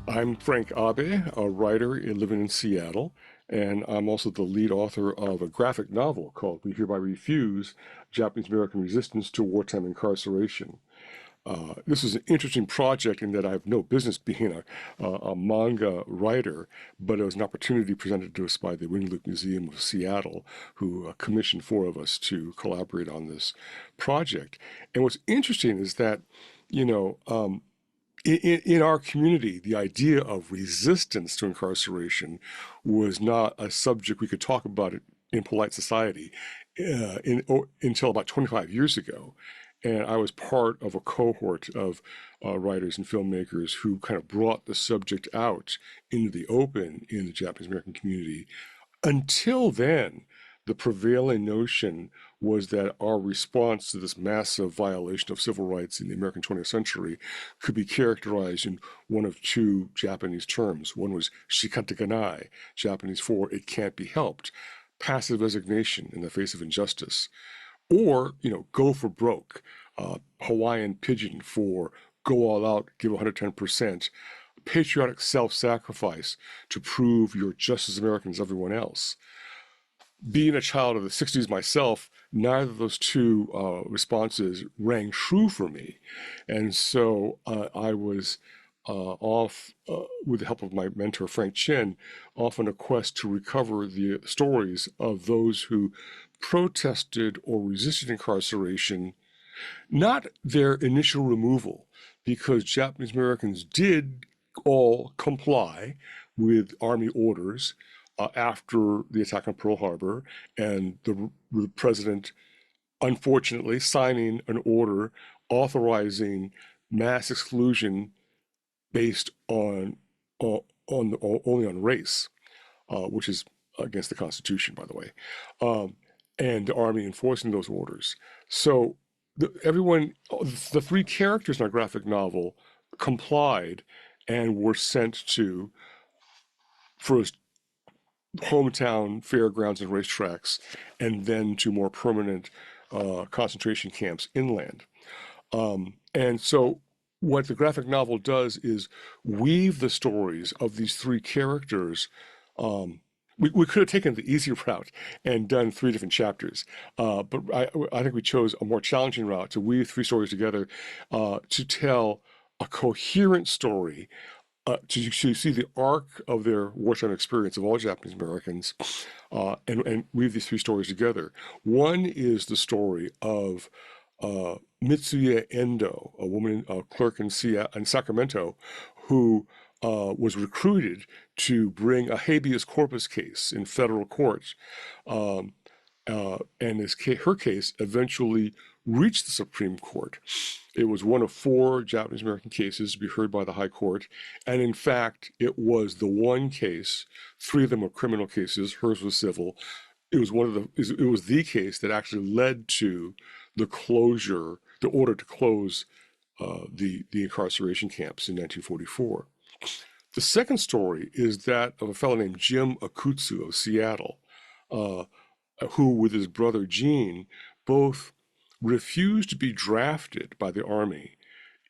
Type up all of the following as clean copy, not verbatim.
I'm Frank Abe, a writer living in Seattle, and I'm also the lead author of a graphic novel called We Hereby Refuse, Japanese American Resistance to Wartime Incarceration. This is an interesting project in that I have no business being a manga writer, but it was an opportunity presented to us by the Winnie Museum of Seattle, who commissioned four of us to collaborate on this project. And what's interesting is that, you know, in our community, the idea of resistance to incarceration was not a subject we could talk about it in polite society until about 25 years ago. And I was part of a cohort of writers and filmmakers who kind of brought the subject out into the open in the Japanese American community. Until then, the prevailing notion was that our response to this massive violation of civil rights in the American 20th century could be characterized in one of two Japanese terms. One was shikattaganai, Japanese for it can't be helped, passive resignation in the face of injustice, or, go for broke, Hawaiian pidgin for go all out, give 110%, patriotic self-sacrifice to prove you're just as American as everyone else. Being a child of the 60s myself, neither of those two responses rang true for me. And so I was off, with the help of my mentor, Frank Chin, off on a quest to recover the stories of those who protested or resisted incarceration, not their initial removal, because Japanese Americans did all comply with Army orders after the attack on Pearl Harbor, and the president, unfortunately, signing an order authorizing mass exclusion based only on race, which is against the Constitution, by the way, and the Army enforcing those orders. So the three characters in our graphic novel complied and were sent to first hometown fairgrounds and racetracks, and then to more permanent concentration camps inland. And so what the graphic novel does is weave the stories of these three characters. We could have taken the easy route and done three different chapters, but I think we chose a more challenging route to weave three stories together to tell a coherent story, to see the arc of their wartime experience of all Japanese Americans, and weave these three stories together. One is the story of Mitsuye Endo, a woman, a clerk in Sacramento, who was recruited to bring a habeas corpus case in federal court. And her case eventually reached the Supreme Court. It was one of four Japanese American cases to be heard by the High Court. And in fact, it was the one case, three of them were criminal cases, hers was civil. It was the case that actually led to the order to close the incarceration camps in 1944. The second story is that of a fellow named Jim Akutsu of Seattle, who, with his brother Gene, both refused to be drafted by the Army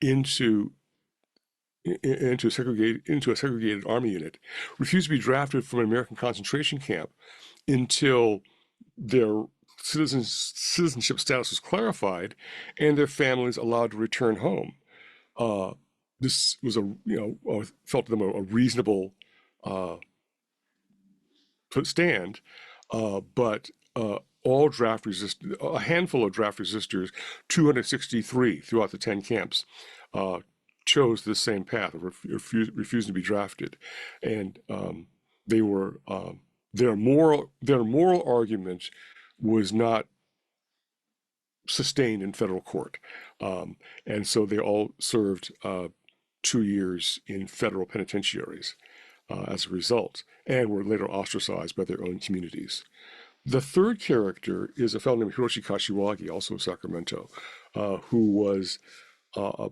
into a segregated Army unit, refused to be drafted from an American concentration camp until their citizenship status was clarified and their families allowed to return home. This was felt to them a reasonable stand, but a handful of draft resistors, 263 throughout the 10 camps, chose the same path of refusing to be drafted, and their moral argument was not sustained in federal court, and so they all served 2 years in federal penitentiaries as a result, and were later ostracized by their own communities. The third character is a fellow named Hiroshi Kashiwagi, also of Sacramento, who was a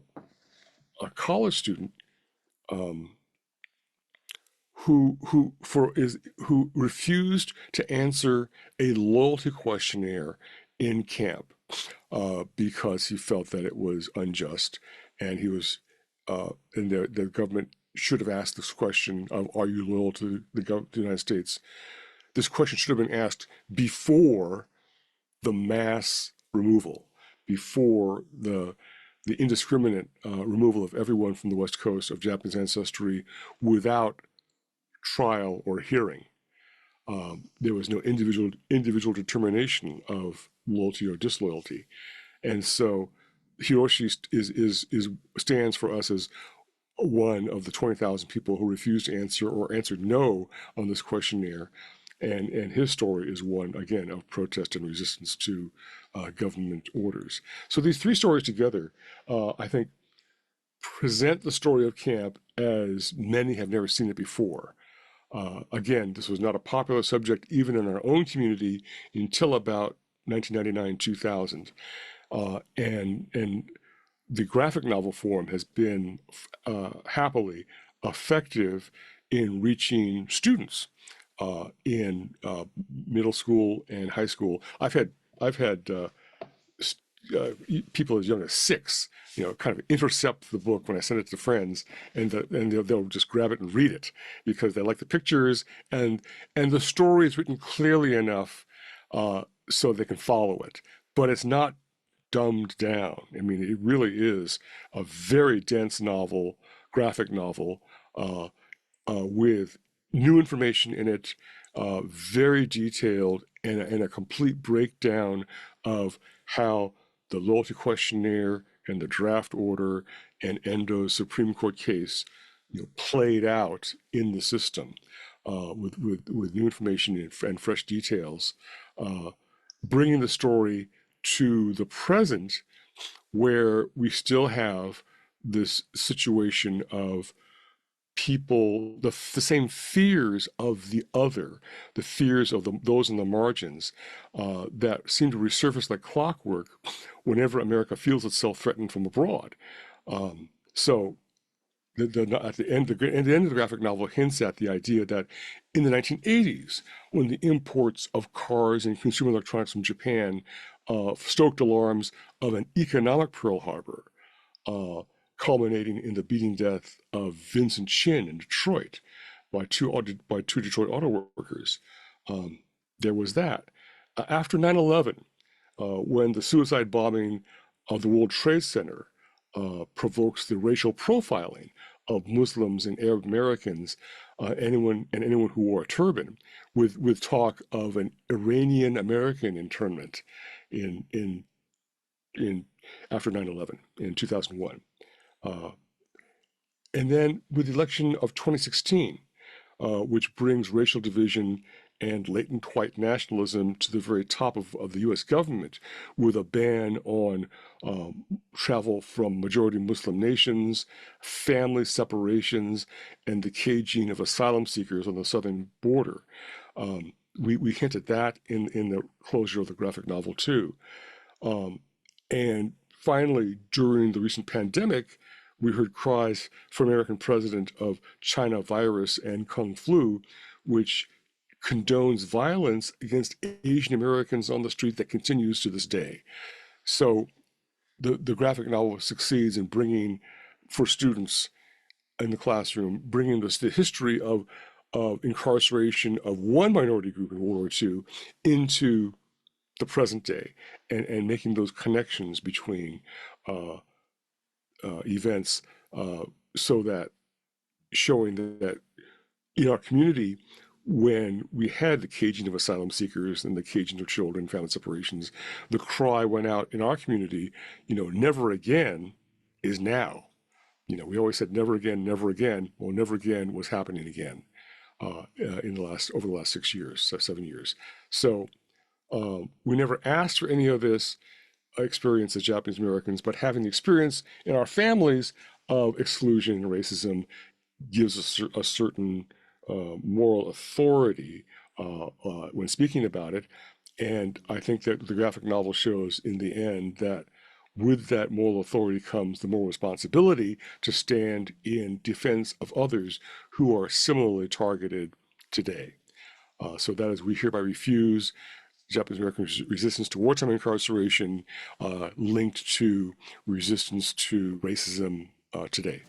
college student, who refused to answer a loyalty questionnaire in camp because he felt that it was unjust, and he was and the government should have asked this question of, are you loyal to the United States? This question should have been asked before the mass removal, before the indiscriminate removal of everyone from the West Coast of Japanese ancestry without trial or hearing. There was no individual determination of loyalty or disloyalty, and so Hiroshi stands for us as one of the 20,000 people who refused to answer or answered no on this questionnaire. And his story is one, again, of protest and resistance to government orders. So these three stories together, I think, present the story of camp as many have never seen it before. Again, this was not a popular subject even in our own community until about 1999, 2000. And the graphic novel form has been happily effective in reaching students in middle school and high school. I've had people as young as 6, kind of intercept the book when I send it to friends, and they'll just grab it and read it because they like the pictures, and the story is written clearly enough so they can follow it. But it's not dumbed down. I mean, it really is a very dense novel, graphic novel, with new information in it, very detailed, and a complete breakdown of how the loyalty questionnaire and the draft order and Endo's Supreme Court case played out in the system with new information and fresh details, bringing the story to the present, where we still have this situation of people, the same fears of the other, the fears of those in the margins that seem to resurface like clockwork whenever America feels itself threatened from abroad. So at the end of the graphic novel hints at the idea that in the 1980s, when the imports of cars and consumer electronics from Japan stoked alarms of an economic Pearl Harbor, culminating in the beating death of Vincent Chin in Detroit by two Detroit auto workers. There was that. After 9/11, when the suicide bombing of the World Trade Center provokes the racial profiling of Muslims and Arab Americans, anyone who wore a turban, with talk of an Iranian American internment in after 9/11 in 2001. And then with the election of 2016, which brings racial division and latent white nationalism to the very top of the U.S. government, with a ban on travel from majority Muslim nations, family separations, and the caging of asylum seekers on the southern border. We hint at that in the closure of the graphic novel too. And finally, during the recent pandemic, we heard cries from American president of China virus and Kung flu, which condones violence against Asian Americans on the street that continues to this day. So the graphic novel succeeds in bringing, for students in the classroom, bringing the history of incarceration of one minority group in World War II into the present day, and making those connections between events, so that showing that in our community, when we had the caging of asylum seekers and the caging of children, family separations, the cry went out in our community, never again is now. We always said never again, never again. Well, never again was happening again over the last 6 years, 7 years. So we never asked for any of this experience as Japanese Americans, but having the experience in our families of exclusion and racism gives us a certain moral authority when speaking about it. And I think that the graphic novel shows in the end that with that moral authority comes the moral responsibility to stand in defense of others who are similarly targeted today. So that is We Hereby Refuse, Japanese American resistance to wartime incarceration, linked to resistance to racism today.